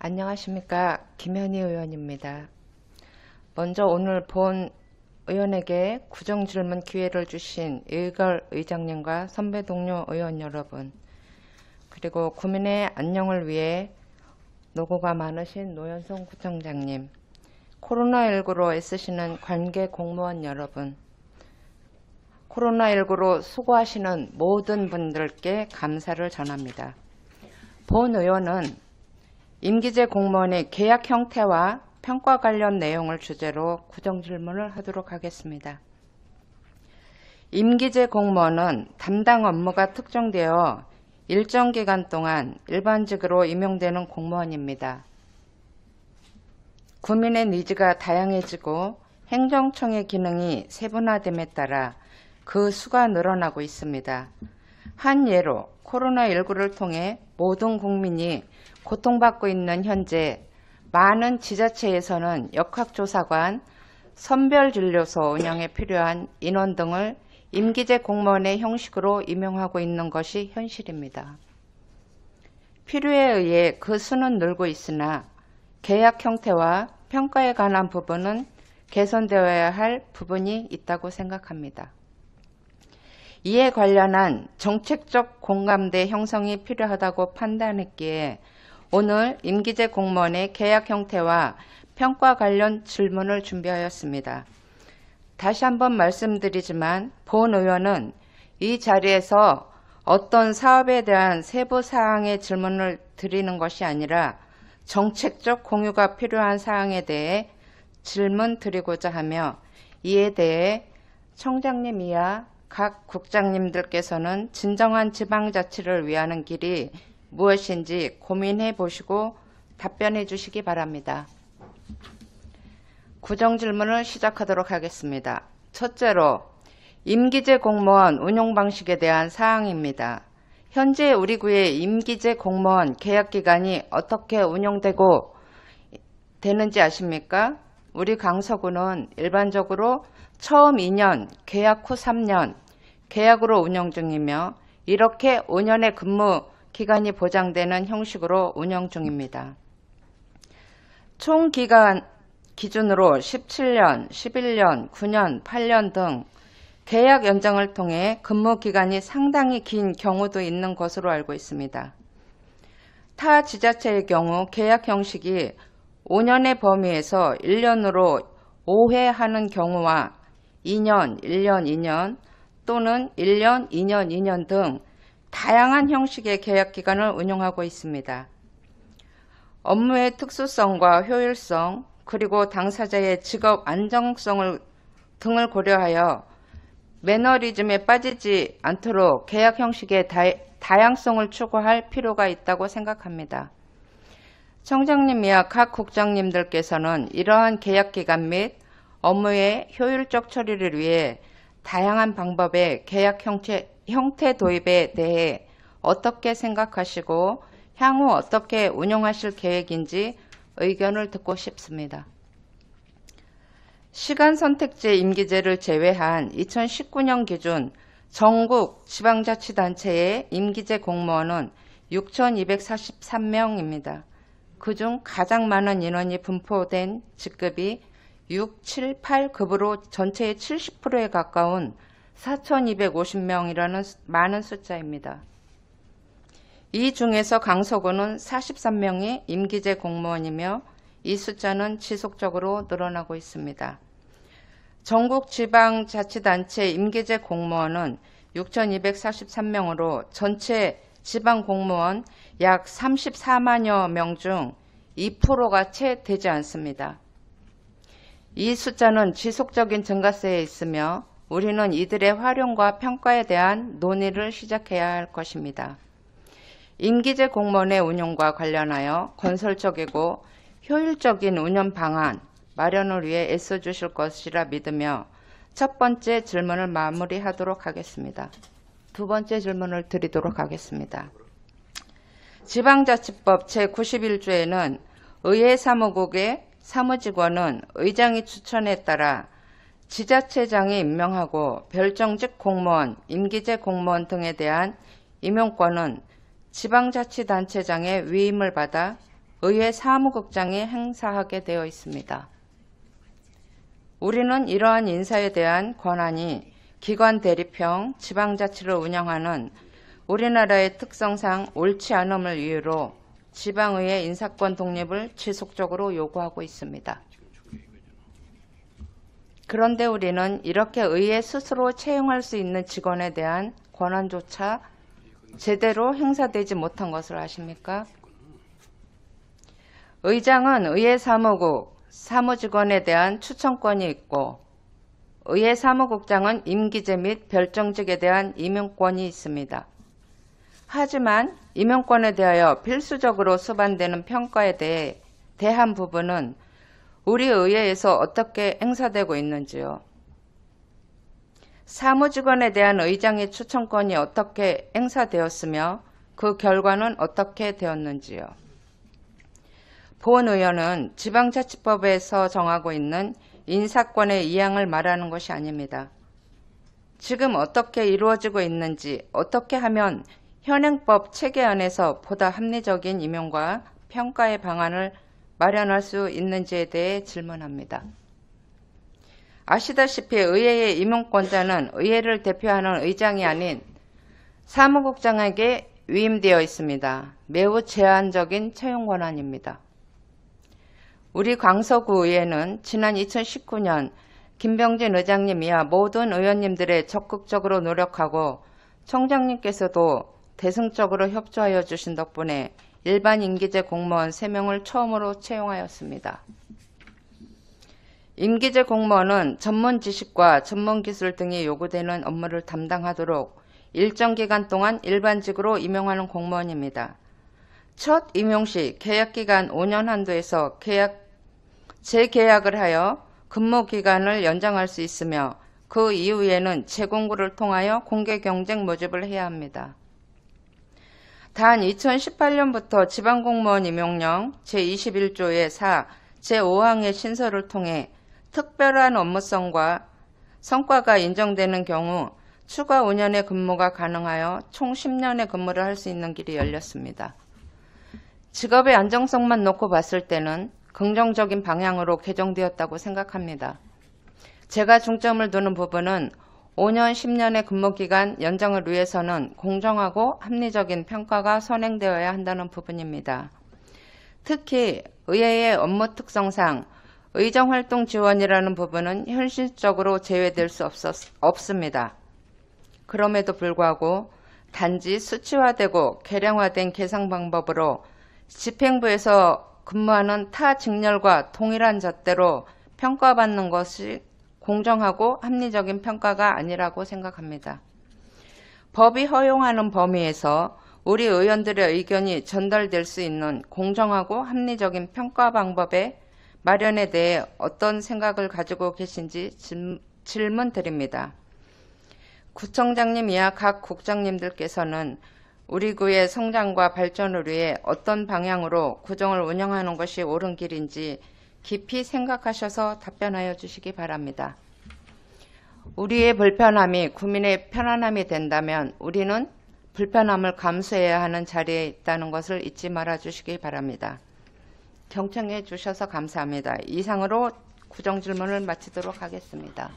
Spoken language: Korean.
안녕하십니까. 김현희 의원입니다. 먼저 오늘 본 의원에게 구정질문 기회를 주신 이의걸 의장님과 선배 동료 의원 여러분, 그리고 구민의 안녕을 위해 노고가 많으신 노현송 구청장님, 코로나19로 애쓰시는 관계 공무원 여러분, 코로나19로 수고하시는 모든 분들께 감사를 전합니다. 본 의원은 임기제 공무원의 계약 형태와 평가 관련 내용을 주제로 구정질문을 하도록 하겠습니다. 임기제 공무원은 담당 업무가 특정되어 일정 기간 동안 일반직으로 임용되는 공무원입니다. 구민의 니즈가 다양해지고 행정청의 기능이 세분화됨에 따라 그 수가 늘어나고 있습니다. 한 예로 코로나19를 통해 모든 국민이 고통받고 있는 현재 많은 지자체에서는 역학조사관, 선별진료소 운영에 필요한 인원 등을 임기제 공무원의 형식으로 임용하고 있는 것이 현실입니다. 필요에 의해 그 수는 늘고 있으나 계약 형태와 평가에 관한 부분은 개선되어야 할 부분이 있다고 생각합니다. 이에 관련한 정책적 공감대 형성이 필요하다고 판단했기에 오늘 임기제 공무원의 계약 형태와 평가 관련 질문을 준비하였습니다. 다시 한번 말씀드리지만 본 의원은 이 자리에서 어떤 사업에 대한 세부 사항의 질문을 드리는 것이 아니라 정책적 공유가 필요한 사항에 대해 질문 드리고자 하며, 이에 대해 청장님 이하 각 국장님들께서는 진정한 지방자치를 위하는 길이 무엇인지 고민해 보시고 답변해 주시기 바랍니다. 구정질문을 시작하도록 하겠습니다. 첫째로 임기제 공무원 운용 방식에 대한 사항입니다. 현재 우리 구의 임기제 공무원 계약기간이 어떻게 운영되고 되는지 아십니까? 우리 강서구는 일반적으로 처음 2년, 계약 후 3년, 계약으로 운영 중이며 이렇게 5년의 근무 기간이 보장되는 형식으로 운영 중입니다. 총 기간 기준으로 17년, 11년, 9년, 8년 등 계약 연장을 통해 근무 기간이 상당히 긴 경우도 있는 것으로 알고 있습니다. 타 지자체의 경우 계약 형식이 5년의 범위에서 1년으로 5회 하는 경우와 2년, 1년, 2년 또는 1년, 2년, 2년 등 다양한 형식의 계약기간을 운영하고 있습니다. 업무의 특수성과 효율성, 그리고 당사자의 직업 안정성을 등을 고려하여 매너리즘에 빠지지 않도록 계약 형식의 다양성을 추구할 필요가 있다고 생각합니다. 청장님 이하 각 국장님들께서는 이러한 계약기간 및 업무의 효율적 처리를 위해 다양한 방법의 계약 형태 도입에 대해 어떻게 생각하시고 향후 어떻게 운영하실 계획인지 의견을 듣고 싶습니다. 시간 선택제 임기제를 제외한 2019년 기준 전국 지방자치단체의 임기제 공무원은 6,243명입니다. 그중 가장 많은 인원이 분포된 직급이 6, 7, 8급으로 전체의 70%에 가까운 4,250명이라는 많은 숫자입니다. 이 중에서 강서구는 43명이 임기제 공무원이며 이 숫자는 지속적으로 늘어나고 있습니다. 전국 지방자치단체 임기제 공무원은 6,243명으로 전체 지방공무원 약 34만여 명 중 2%가 채 되지 않습니다. 이 숫자는 지속적인 증가세에 있으며 우리는 이들의 활용과 평가에 대한 논의를 시작해야 할 것입니다. 임기제 공무원의 운용과 관련하여 건설적이고 효율적인 운영 방안 마련을 위해 애써주실 것이라 믿으며 첫 번째 질문을 마무리하도록 하겠습니다. 두 번째 질문을 드리도록 하겠습니다. 지방자치법 제91조에는 의회사무국의 사무직원은 의장이 추천에 따라 지자체장이 임명하고 별정직 공무원, 임기제 공무원 등에 대한 임용권은 지방자치단체장의 위임을 받아 의회 사무국장이 행사하게 되어 있습니다. 우리는 이러한 인사에 대한 권한이 기관 대립형 지방자치를 운영하는 우리나라의 특성상 옳지 않음을 이유로 지방의회 인사권 독립을 지속적으로 요구하고 있습니다. 그런데 우리는 이렇게 의회 스스로 채용할 수 있는 직원에 대한 권한조차 제대로 행사되지 못한 것을 아십니까? 의장은 의회 사무국, 사무직원에 대한 추천권이 있고 의회 사무국장은 임기제 및 별정직에 대한 임용권이 있습니다. 하지만 임용권에 대하여 필수적으로 수반되는 평가에 대한 부분은 우리 의회에서 어떻게 행사되고 있는지요? 사무직원에 대한 의장의 추천권이 어떻게 행사되었으며 그 결과는 어떻게 되었는지요? 본 의원은 지방자치법에서 정하고 있는 인사권의 이양을 말하는 것이 아닙니다. 지금 어떻게 이루어지고 있는지, 어떻게 하면 현행법 체계 안에서 보다 합리적인 임용과 평가의 방안을 마련할 수 있는지에 대해 질문합니다. 아시다시피 의회의 임용권자는 의회를 대표하는 의장이 아닌 사무국장에게 위임되어 있습니다. 매우 제한적인 채용 권한입니다. 우리 광서구 의회는 지난 2019년 김병진 의장님 이하 모든 의원님들의 적극적으로 노력하고 총장님께서도 대승적으로 협조하여 주신 덕분에 일반 임기제 공무원 3명을 처음으로 채용하였습니다. 임기제 공무원은 전문 지식과 전문 기술 등이 요구되는 업무를 담당하도록 일정 기간 동안 일반직으로 임용하는 공무원입니다. 첫 임용 시 계약기간 5년 한도에서 재계약을 하여 근무기간을 연장할 수 있으며 그 이후에는 재공고를 통하여 공개경쟁 모집을 해야 합니다. 단 2018년부터 지방공무원 임용령 제21조의 4, 제5항의 신설을 통해 특별한 업무성과 성과가 인정되는 경우 추가 5년의 근무가 가능하여 총 10년의 근무를 할 수 있는 길이 열렸습니다. 직업의 안정성만 놓고 봤을 때는 긍정적인 방향으로 개정되었다고 생각합니다. 제가 중점을 두는 부분은 5년, 10년의 근무기간 연장을 위해서는 공정하고 합리적인 평가가 선행되어야 한다는 부분입니다. 특히 의회의 업무 특성상 의정활동 지원이라는 부분은 현실적으로 제외될 수 없습니다. 그럼에도 불구하고 단지 수치화되고 계량화된 계산 방법으로 집행부에서 근무하는 타 직렬과 동일한 잣대로 평가받는 것이 공정하고 합리적인 평가가 아니라고 생각합니다. 법이 허용하는 범위에서 우리 의원들의 의견이 전달될 수 있는 공정하고 합리적인 평가 방법의 마련에 대해 어떤 생각을 가지고 계신지 질문드립니다. 구청장님 이하 각 국장님들께서는 우리 구의 성장과 발전을 위해 어떤 방향으로 구청을 운영하는 것이 옳은 길인지 깊이 생각하셔서 답변하여 주시기 바랍니다. 우리의 불편함이 국민의 편안함이 된다면 우리는 불편함을 감수해야 하는 자리에 있다는 것을 잊지 말아 주시기 바랍니다. 경청해 주셔서 감사합니다. 이상으로 구정질문을 마치도록 하겠습니다.